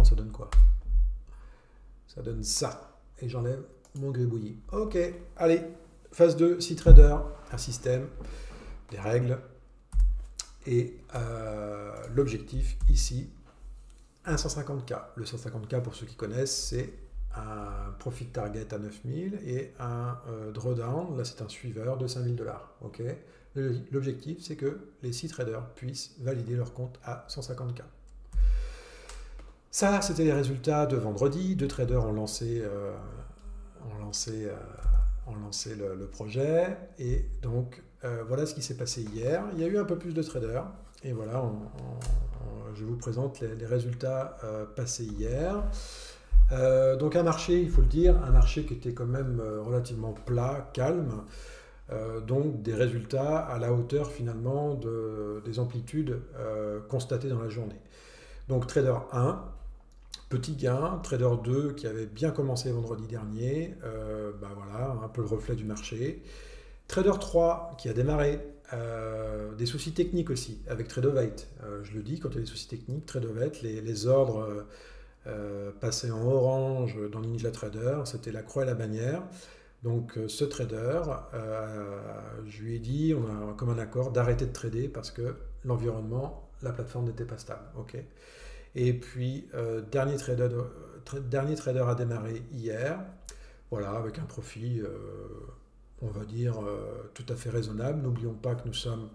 franchement, ça donne quoi? Ça donne ça. Et j'enlève mon gribouillis. Ok, allez, phase 2, C-Trader, un système, des règles. Et l'objectif ici, un 150K. Le 150K, pour ceux qui connaissent, c'est un profit target à 9000 et un drawdown, là c'est un suiveur de 5000 $. Ok. L'objectif, c'est que les 6 traders puissent valider leur compte à 150K. Ça, c'était les résultats de vendredi. 2 traders ont lancé, le projet. Et donc, voilà ce qui s'est passé hier. Il y a eu un peu plus de traders. Et voilà, je vous présente les résultats passés hier. Donc un marché, il faut le dire, un marché qui était quand même relativement plat, calme. Donc des résultats à la hauteur finalement des amplitudes constatées dans la journée. Donc trader 1, petit gain, trader 2 qui avait bien commencé vendredi dernier, voilà, un peu le reflet du marché. Trader 3 qui a démarré, des soucis techniques aussi avec Tradovate. Je le dis, quand il y a des soucis techniques, Tradovate, les ordres passaient en orange dans NinjaTrader, c'était la croix et la bannière. Donc ce trader, je lui ai dit, on a comme un accord d'arrêter de trader parce que l'environnement, la plateforme n'était pas stable. Okay. Et puis, dernier trader a démarré hier, voilà, avec un profit, on va dire, tout à fait raisonnable. N'oublions pas que nous sommes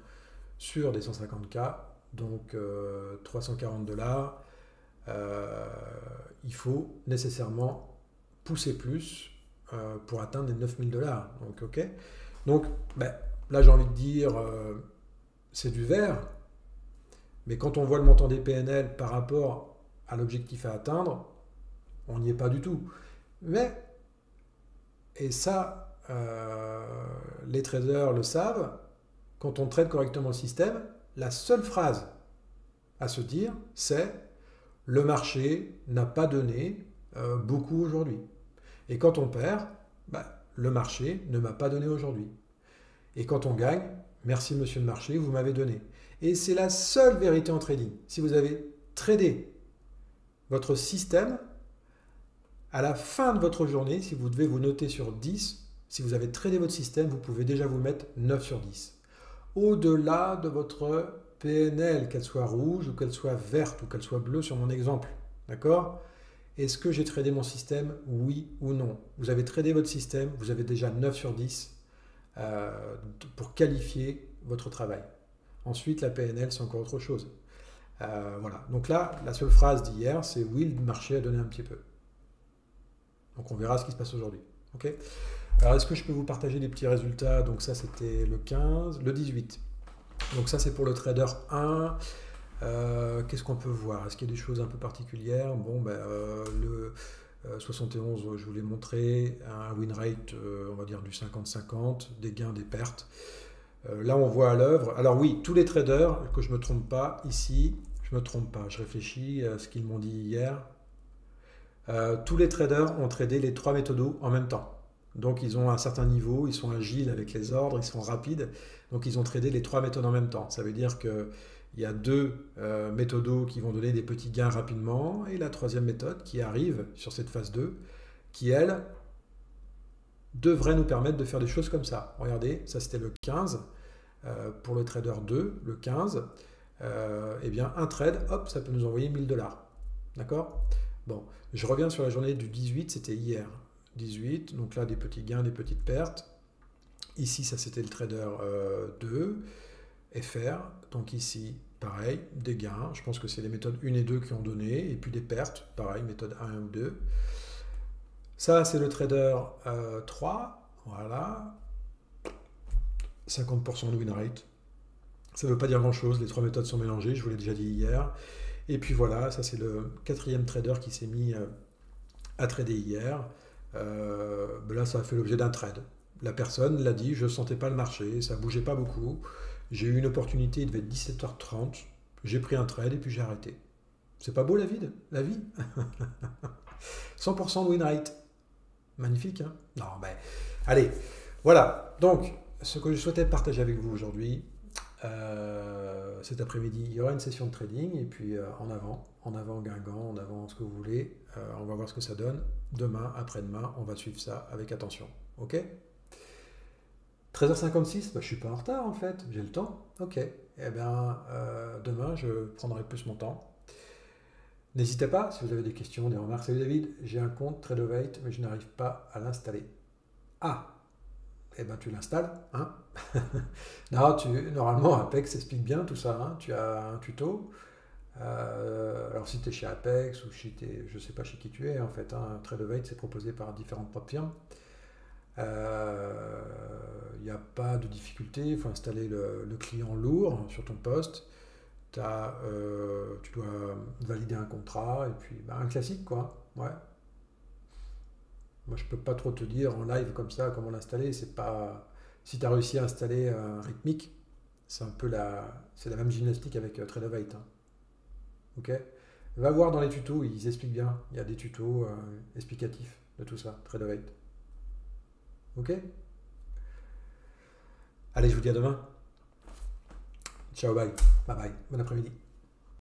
sur des 150K, donc 340 $. Il faut nécessairement pousser plus pour atteindre les 9000 $. Donc, ok. Donc, là, j'ai envie de dire, c'est du vert. Mais quand on voit le montant des PNL par rapport à l'objectif à atteindre, on n'y est pas du tout. Mais, et ça, les traders le savent, quand on trade correctement le système, la seule phrase à se dire, c'est « le marché n'a pas donné beaucoup aujourd'hui ». Et quand on perd, le marché ne m'a pas donné aujourd'hui. Et quand on gagne, merci monsieur le marché, vous m'avez donné. Et c'est la seule vérité en trading. Si vous avez tradé votre système, à la fin de votre journée, si vous devez vous noter sur 10, si vous avez tradé votre système, vous pouvez déjà vous mettre 9 sur 10. Au-delà de votre PNL, qu'elle soit rouge ou qu'elle soit verte ou qu'elle soit bleue sur mon exemple. D'accord ? Est-ce que j'ai tradé mon système? Oui ou non? Vous avez tradé votre système, vous avez déjà 9 sur 10 pour qualifier votre travail. Ensuite, la PNL, c'est encore autre chose. Voilà. Donc là, la seule phrase d'hier, c'est oui, le marché a donné un petit peu. Donc on verra ce qui se passe aujourd'hui. Okay. Alors, est-ce que je peux vous partager des petits résultats? Donc ça, c'était le 15, le 18. Donc ça, c'est pour le trader 1. Qu'est-ce qu'on peut voir? Est-ce qu'il y a des choses un peu particulières? Bon, le 71, je vous l'ai montré, un win rate, on va dire du 50-50, des gains, des pertes. Là, on voit à l'œuvre. Alors oui, tous les traders, que je ne me trompe pas, ici, je ne me trompe pas, je réfléchis à ce qu'ils m'ont dit hier. Tous les traders ont tradé les 3 méthodos en même temps. Donc ils ont un certain niveau, ils sont agiles avec les ordres, ils sont rapides. Donc ils ont tradé les 3 méthodes en même temps. Ça veut dire que il y a 2 méthodos qui vont donner des petits gains rapidement et la 3e méthode qui arrive sur cette phase 2 qui, elle, devrait nous permettre de faire des choses comme ça. Regardez, ça c'était le 15. Pour le trader 2, le 15, eh bien un trade, hop, ça peut nous envoyer 1000 $. D'accord? Bon, je reviens sur la journée du 18, c'était hier. 18, donc là des petits gains, des petites pertes. Ici, ça c'était le trader 2, FR. Donc ici, pareil, des gains. Je pense que c'est les méthodes 1 et 2 qui ont donné. Et puis des pertes, pareil, méthode 1 ou 2. Ça, c'est le trader 3. Voilà. 50% de win rate. Ça ne veut pas dire grand-chose. Les 3 méthodes sont mélangées. Je vous l'ai déjà dit hier. Et puis voilà, ça c'est le 4e trader qui s'est mis à trader hier. Là, ça a fait l'objet d'un trade. La personne l'a dit, je ne sentais pas le marché, ça ne bougeait pas beaucoup. J'ai eu une opportunité, il devait être 17h30. J'ai pris un trade et puis j'ai arrêté. C'est pas beau la vie? 100% de win rate. Magnifique, hein? Non, allez, voilà. Donc, ce que je souhaitais partager avec vous aujourd'hui, Cet après-midi, il y aura une session de trading et puis en avant Guingamp, en avant ce que vous voulez. On va voir ce que ça donne. Demain, après-demain, on va suivre ça avec attention. Ok? 13h56, bah, je suis pas en retard en fait, j'ai le temps. Ok. Eh bien, demain, je prendrai plus mon temps. N'hésitez pas, si vous avez des questions, des remarques. Salut David, j'ai un compte Tradeovate, mais je n'arrive pas à l'installer. Ah, eh ben tu l'installes, hein. Non, normalement, Apex explique bien tout ça, hein. Tu as un tuto. Alors si tu es chez Apex ou je sais pas chez qui tu es en fait, hein, Tradeovate c'est proposé par différentes propres firmes. Il n'y a pas de difficulté, il faut installer le client lourd sur ton poste. Tu dois valider un contrat et puis bah, un classique quoi. Ouais. Moi je peux pas trop te dire en live comme ça comment l'installer. C'est pas si tu as réussi à installer un rythmique, c'est la même gymnastique avec Tradeovate. Hein. Ok. Va voir dans les tutos, ils expliquent bien. Il y a des tutos explicatifs de tout ça, Tradeovate. Ok. Allez, je vous dis à demain. Ciao, bye. Bye bye. Bon après-midi.